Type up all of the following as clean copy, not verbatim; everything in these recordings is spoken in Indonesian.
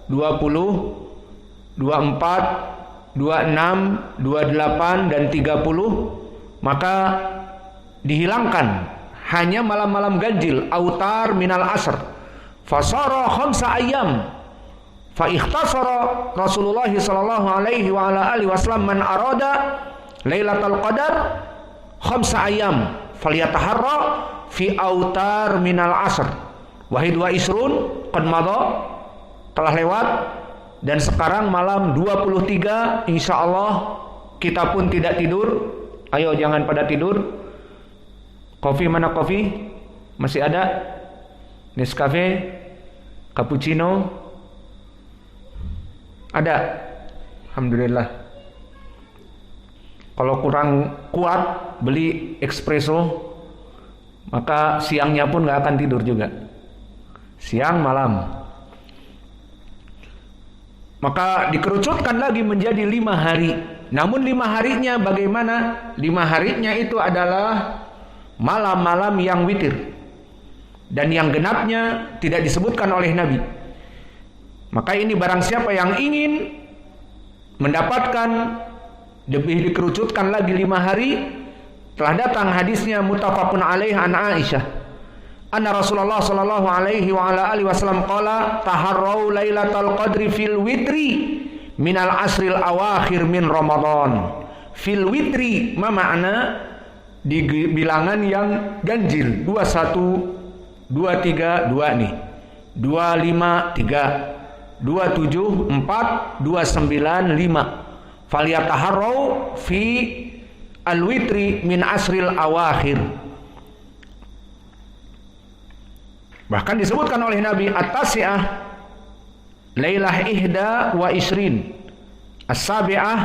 20, 24, 26, 28 dan 30, maka dihilangkan hanya malam-malam ganjil, autar minal asr. Fasara khamsa ayyam. Fa ikhtasara Rasulullah sallallahu alaihi wa ala alihi wasallam man arada Lailatul Qadar khamsa ayyam falyataharra fi autar minal asr. Wahid wa isrun qad madha, telah lewat, dan sekarang malam 23 insyaallah kita pun tidak tidur. Ayo jangan pada tidur. Kopi mana kopi? Masih ada? Nescafe? Cappuccino? Ada? Alhamdulillah. Kalau kurang kuat beli espresso, maka siangnya pun gak akan tidur juga. Siang malam. Maka dikerucutkan lagi menjadi 5 hari. Namun 5 harinya bagaimana? 5 harinya itu adalah malam-malam yang witir, dan yang genapnya tidak disebutkan oleh Nabi. Maka ini barang siapa yang ingin mendapatkan lebih dikerucutkan lagi 5 hari, telah datang hadisnya muttafaqun alaih an Aisyah anna Rasulullah sallallahu alaihi wa ala alihi wasallam qala taharrau lailatul qadri fil witri minal asril awakhir min Ramadan. Fil witri ma makna di bilangan yang ganjil, 21, 23, 2 nih, 25, 3, 27, 4, 29, 5. Falyataharrau fi al-witri min asril awakhir. Bahkan disebutkan oleh Nabi at-tasi'ah lailah ihda wa isrin, as-sabi'ah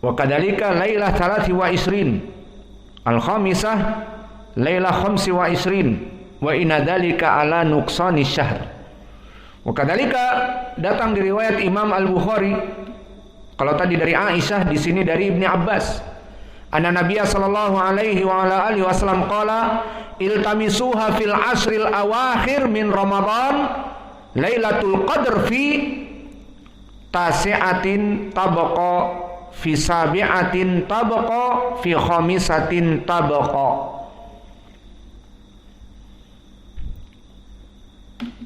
wa kadhalika lailah thalathi wa isrin, al-khamisah lailah khamsi wa isrin, wa inna dhalika ala nuqsani syahr. Wa kadhalika datang di riwayat Imam Al-Bukhari, kalau tadi dari Aisyah, di sini dari Ibni Abbas, anna Nabiya sallallahu alaihi wa ala alihi wasallam qala iltamisuha fil asril awakhir min Ramadan lailatul qadr fi tasi'atin tabaqa fi sabi'atin tabaqa fi khamisatin tabaqa.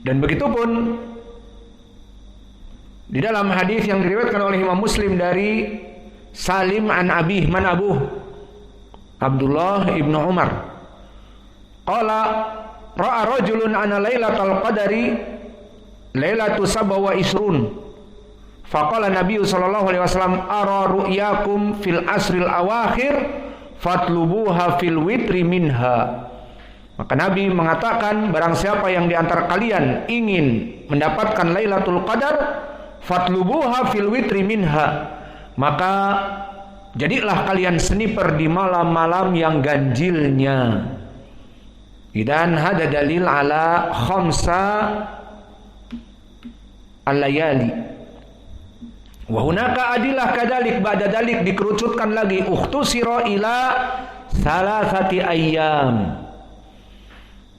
Dan begitu pun di dalam hadis yang diriwayatkan oleh Imam Muslim dari Salim an Abih man Abuh Abdullah ibnu Umar qala ra'a rajulun ana lailatul qadari lailatu sab'a wa isrun. Faqala Nabi sallallahu alaihi wasallam ara ru'yakum fil asril awakhir fatlubuha fil witri minha. Maka Nabi mengatakan, barang siapa yang di antara kalian ingin mendapatkan Lailatul Qadar, fatlubuha fil witri minha, maka jadilah kalian sniper di malam-malam yang ganjilnya. Dan hada dalil ala khamsa al-layali. Wa hunaka adilah kadalik, ba'da dalik dikerucutkan lagi, ukhtusira ila salasati ayyam.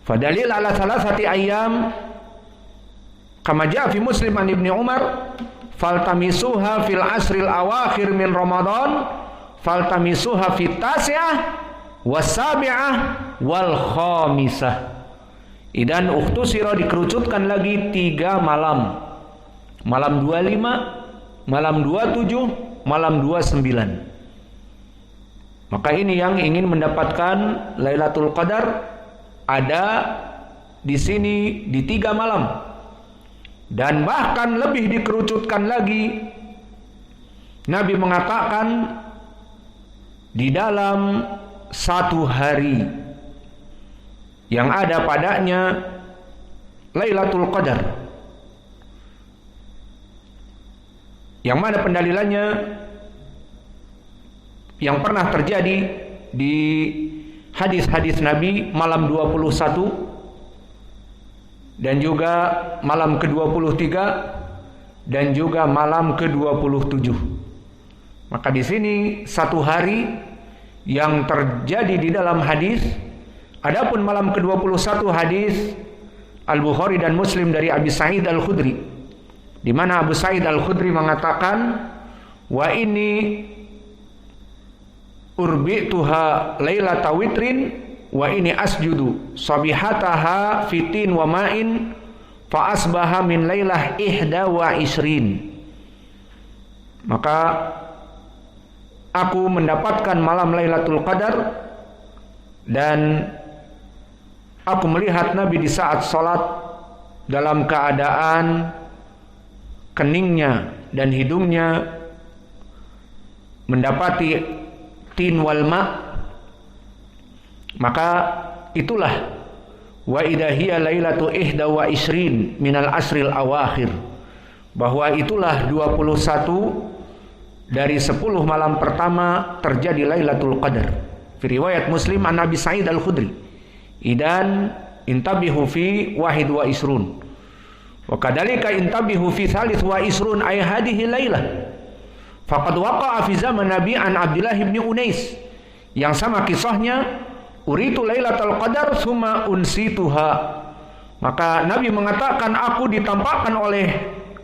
Fadalil ala salasati ayyam kama jaa fi Muslim an Ibni Umar faltamisuha fil asril awakhir min Ramadan faltamisuha fit tasi'ah was-sabi'ah wal khamisah. Idan ukhtusira dikerucutkan lagi 3 malam. Malam 25, malam 27, malam 29. Maka ini yang ingin mendapatkan Lailatul Qadar ada di sini di 3 malam. Dan bahkan lebih dikerucutkan lagi. Nabi mengatakan di dalam 1 hari yang ada padanya Lailatul Qadar. Yang mana pendalilannya yang pernah terjadi di hadis-hadis Nabi malam 21 dan juga malam ke-23 dan juga malam ke-27. Maka di sini 1 hari yang terjadi di dalam hadis. Adapun malam ke-21 hadis Al-Bukhari dan Muslim dari Abi Sa'id Al-Khudri, di mana Abu Sa'id Al-Khudri mengatakan, wa ini urbi'tuha lailata witrin wa ini asjudu sabihataha fitin wa ma'in fa asbaha min lailah ihda wa isrin. Maka aku mendapatkan malam Lailatul Qadar dan aku melihat Nabi di saat salat dalam keadaan keningnya dan hidungnya mendapati tin wal ma'. Maka itulah wa idahiyya lailatu ihda wa isrin minal asril awakhir, bahwa itulah 21 dari 10 malam pertama terjadi Lailatul Qadar. Fi riwayat Muslim an Abi Sa'id Al-Khudri, idan intabihu fi wahid wa isrun wa kadalika intabihu fi thalith wa isrun ay hadhihi lailah faqad waqa'a fi zaman Nabi an Abdullah bin Unais, yang sama kisahnya, uritu Lailatul Qadar summa unsituha. Maka Nabi mengatakan, aku ditampakkan oleh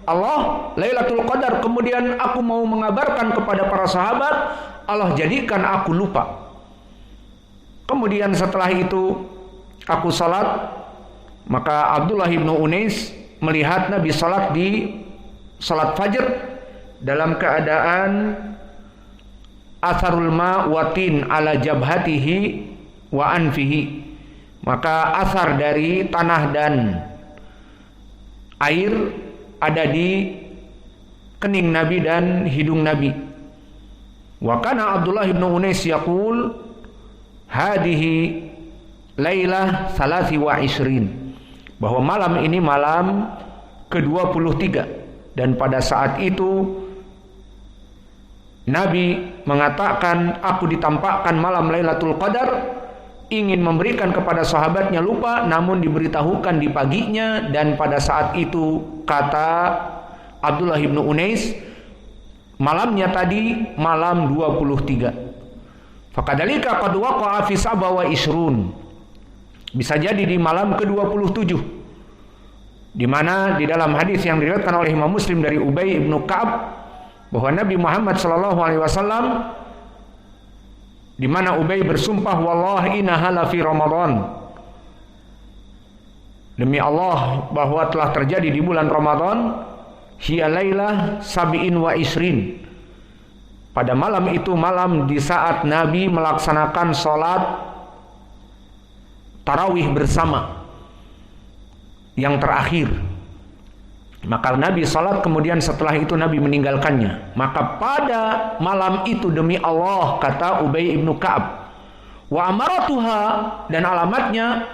Allah Lailatul Qadar, kemudian aku mau mengabarkan kepada para sahabat, Allah jadikan aku lupa. Kemudian setelah itu aku salat, maka Abdullah bin Unais melihat Nabi salat di salat fajar dalam keadaan atharul ma watin ala jabhatihi wa anfihi. Maka asar dari tanah dan air ada di kening Nabi dan hidung Nabi. Wa kana Abdullah bin Unais yaqul hadhihi lailah salasi wa isrin, bahwa malam ini malam ke-23, dan pada saat itu Nabi mengatakan, aku ditampakkan malam Lailatul Qadar, ingin memberikan kepada sahabatnya lupa, namun diberitahukan di paginya. Dan pada saat itu kata Abdullah bin Unais, malamnya tadi malam 23. Fakadalika qad waqa'a fi sab'a wa isrun, bisa jadi di malam ke-27, di mana di dalam hadis yang diriwayatkan oleh Imam Muslim dari Ubay bin Ka'ab, bahwa Nabi Muhammad SAW, di mana Ubay bersumpah, wallahi innaha la fi Ramadan, demi Allah bahwa telah terjadi di bulan Ramadan, hiya lailah sab'in wa isrin, pada malam itu malam di saat Nabi melaksanakan sholat tarawih bersama yang terakhir. Maka Nabi salat, kemudian setelah itu Nabi meninggalkannya. Maka pada malam itu demi Allah, kata Ubay ibnu Ka'ab, wa amaratuha, dan alamatnya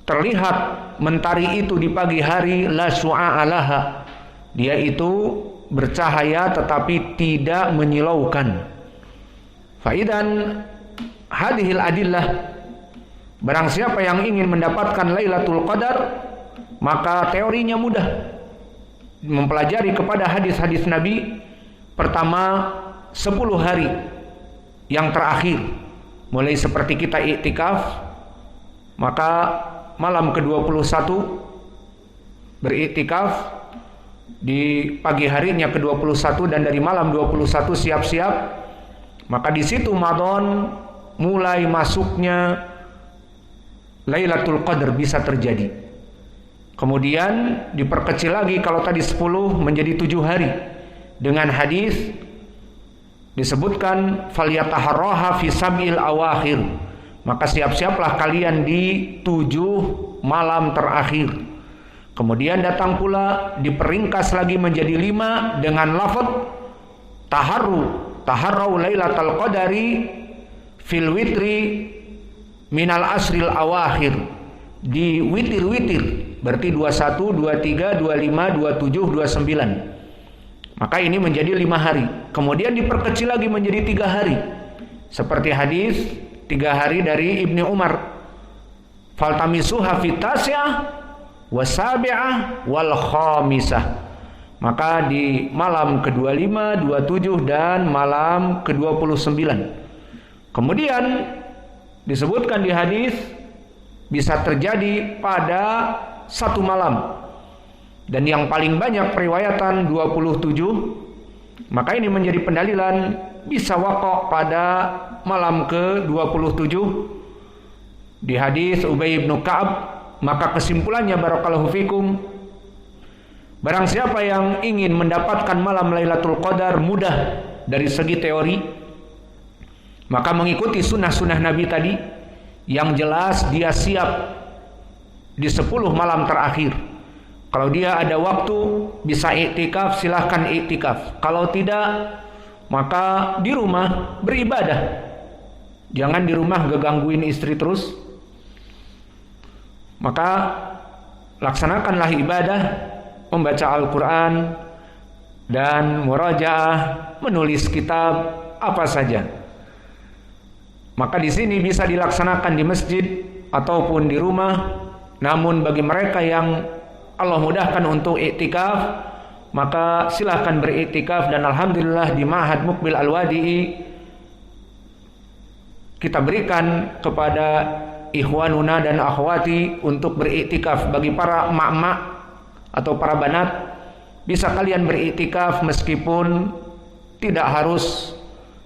terlihat mentari itu di pagi hari, la su'a alaha, dia itu bercahaya tetapi tidak menyilaukan. Faidan hadhil adillah, barang siapa yang ingin mendapatkan Lailatul Qadar, maka teorinya mudah, mempelajari kepada hadis-hadis Nabi. Pertama, 10 hari yang terakhir, mulai seperti kita iktikaf, maka malam ke-21 beriktikaf, di pagi harinya ke-21 dan dari malam 21 siap-siap. Maka di situ Ramadan mulai masuknya Lailatul Qadar bisa terjadi. Kemudian diperkecil lagi, kalau tadi 10 menjadi 7 hari. Dengan hadis disebutkan falyataharraha fi sab'il awakhir, maka siap-siaplah kalian di 7 malam terakhir. Kemudian datang pula diperingkas lagi menjadi 5 dengan lafaz taharru lailatul qadari fil witri minal asril awakhir, di witir-witir, berarti 21, 23, 25, 27, 29. Maka ini menjadi 5 hari. Kemudian diperkecil lagi menjadi 3 hari, seperti hadis 3 hari dari Ibnu Umar, faltamisuha fitasyah wasabi'ah wal khamisah. Maka di malam ke-25, 27 dan malam ke-29. Kemudian disebutkan di hadis bisa terjadi pada 1 malam. Dan yang paling banyak periwayatan 27. Maka ini menjadi pendalilan bisa waqa pada malam ke-27 di hadis Ubay bin Ka'ab. Maka kesimpulannya barakallahu fikum, barang siapa yang ingin mendapatkan malam Lailatul Qadar mudah dari segi teori, maka mengikuti sunnah-sunnah Nabi tadi, yang jelas dia siap di 10 malam terakhir. Kalau dia ada waktu bisa iktikaf, silahkan iktikaf. Kalau tidak, maka di rumah beribadah. Jangan di rumah gangguin istri terus. Maka laksanakanlah ibadah, membaca Al-Quran dan murajaah, menulis kitab, apa saja. Maka di sini bisa dilaksanakan di masjid ataupun di rumah. Namun bagi mereka yang Allah mudahkan untuk iktikaf, maka silahkan beriktikaf. Dan alhamdulillah di Ma'had Muqbil Al-Wadi'i kita berikan kepada ikhwanuna dan akhwati untuk beriktikaf. Bagi para mak-mak atau para banat, bisa kalian beriktikaf meskipun tidak harus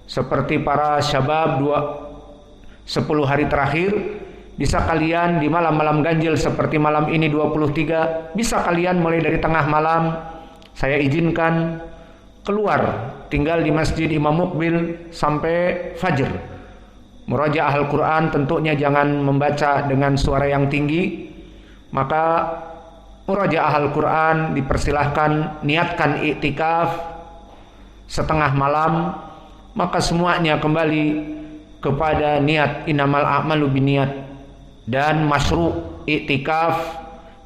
seperti para syabab 10 hari terakhir. Bisa kalian di malam-malam ganjil seperti malam ini 23, bisa kalian mulai dari tengah malam saya izinkan keluar, tinggal di Masjid Imam Muqbil sampai fajr. Murajaah Al-Quran tentunya jangan membaca dengan suara yang tinggi. Maka murajaah Al-Quran dipersilahkan, niatkan iktikaf setengah malam, maka semuanya kembali kepada niat, innamal a'malu binniyat. Dan masyru' iktikaf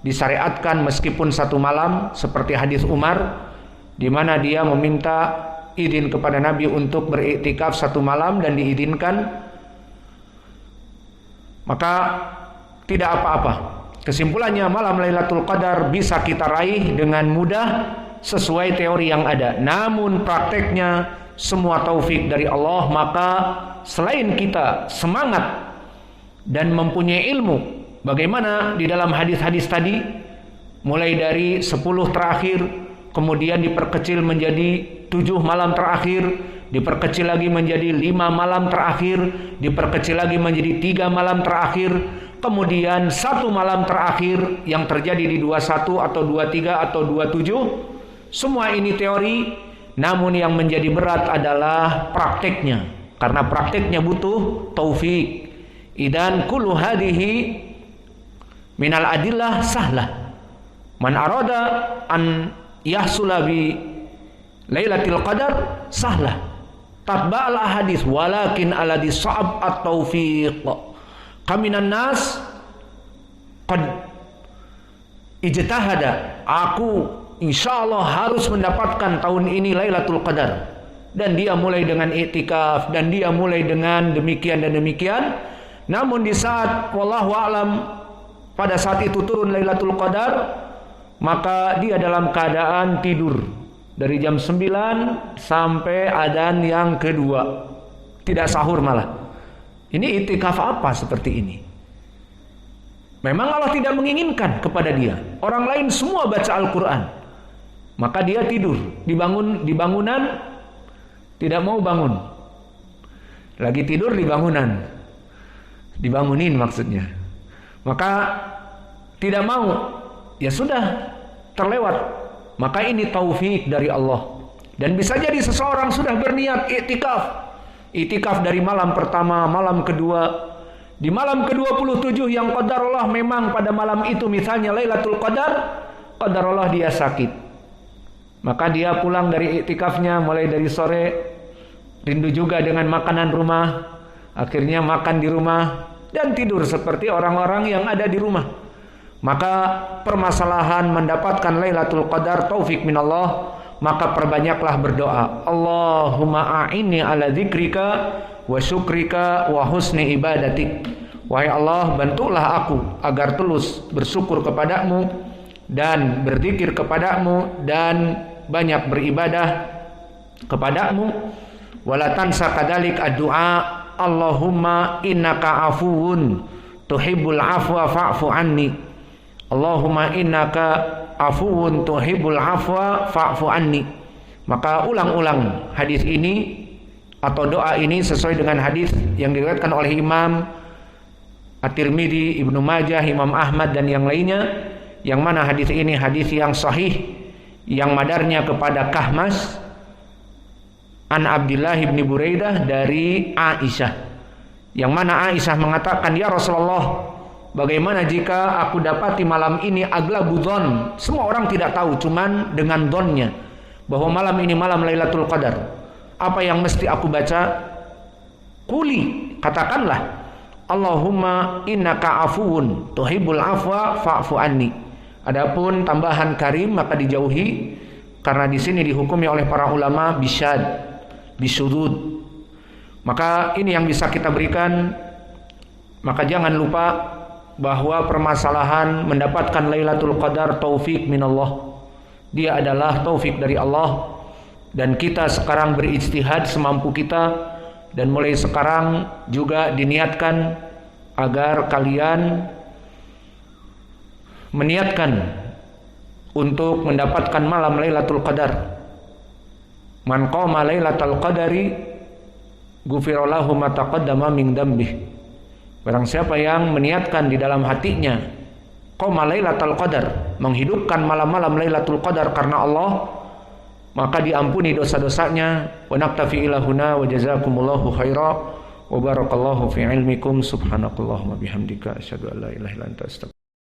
disyariatkan meskipun 1 malam, seperti hadis Umar di mana dia meminta izin kepada Nabi untuk beriktikaf 1 malam dan diizinkan. Maka tidak apa-apa. Kesimpulannya, malam Lailatul Qadar bisa kita raih dengan mudah sesuai teori yang ada. Namun prakteknya semua taufik dari Allah. Maka selain kita semangat dan mempunyai ilmu bagaimana di dalam hadis-hadis tadi, mulai dari 10 terakhir, kemudian diperkecil menjadi 7 malam terakhir, diperkecil lagi menjadi 5 malam terakhir, diperkecil lagi menjadi 3 malam terakhir, kemudian 1 malam terakhir yang terjadi di 21 atau 23 atau 27. Semua ini teori, namun yang menjadi berat adalah prakteknya, karena prakteknya butuh taufik. Idan kullu hadhihi minal adillah sahlah. Man arada an yahsula bi Lailatul Qadar sahlah. Tatba'al ahadits walakin alladhi sa'ab at-taufiq. Kaminan nas qad ijtahada. Aku insyaallah harus mendapatkan tahun ini Lailatul Qadar. Dan dia mulai dengan iktikaf, dan dia mulai dengan demikian dan demikian. Namun di saat wallahu a'lam, pada saat itu turun Lailatul Qadar, maka dia dalam keadaan tidur dari jam 9 sampai adzan yang kedua, tidak sahur malah. Ini iktikaf apa seperti ini? Memang Allah tidak menginginkan kepada dia. Orang lain semua baca Al-Quran, maka dia tidur di bangunan, tidak mau bangun. Lagi tidur di bangunan, dibangunin maksudnya, maka tidak mau, ya sudah terlewat. Maka ini taufik dari Allah. Dan bisa jadi seseorang sudah berniat iktikaf dari malam pertama, malam kedua, di malam ke-27 yang qadarullah memang pada malam itu misalnya Lailatul Qadar, qadarullah dia sakit, maka dia pulang dari iktikafnya mulai dari sore, rindu juga dengan makanan rumah, akhirnya makan di rumah dan tidur seperti orang-orang yang ada di rumah. Maka permasalahan mendapatkan Lailatul Qadar taufik minallah, maka perbanyaklah berdoa. Allahumma a'inni ala dzikrika wa syukrika wa husni ibadatik. Wahai Allah, bantulah aku agar tulus bersyukur kepadamu dan berzikir kepadamu dan banyak beribadah kepadamu. Wala tansa kadzalik ad-du'a Allahumma innaka afuwun tuhibbul afwa fa'fu anni. Allahumma innaka afuwun tuhibbul afwa fa'fu anni. Maka ulang-ulang hadis ini atau doa ini sesuai dengan hadis yang diriwayatkan oleh Imam At-Tirmidzi, Ibnu Majah, Imam Ahmad dan yang lainnya, yang mana hadis ini hadis yang sahih yang madarnya kepada Kahmas an Abdullah bin Buraidah dari Aisyah, yang mana Aisyah mengatakan, ya Rasulullah, bagaimana jika aku dapati malam ini aglabu dzon, semua orang tidak tahu, cuman dengan dzonnya bahwa malam ini malam Lailatul Qadar, apa yang mesti aku baca? Quli, katakanlah, Allahumma innaka afuwun tuhibbul afwa fa'fu anni. Adapun tambahan karim maka dijauhi, karena di sini dihukumi oleh para ulama bisyad, bisudud. Maka ini yang bisa kita berikan. Maka jangan lupa bahwa permasalahan mendapatkan Lailatul Qadar taufik minallah. Dia adalah taufik dari Allah, dan kita sekarang berijtihad semampu kita, dan mulai sekarang juga diniatkan agar kalian meniatkan untuk mendapatkan malam Lailatul Qadar. Man qama Lailatul Qadari ghufira lahu ma taqaddama min dzambih. Barang siapa yang meniatkan di dalam hatinya qama Lailatul Qadar, menghidupkan malam-malam Lailatul Qadar karena Allah, maka diampuni dosa-dosanya. Wa naktafi ila huna wa jazakumullahu khaira wa barakallahu fi ilmikum. Subhanakallahumma bihamdika asyhadu an la ilaha illa anta astaghfiruka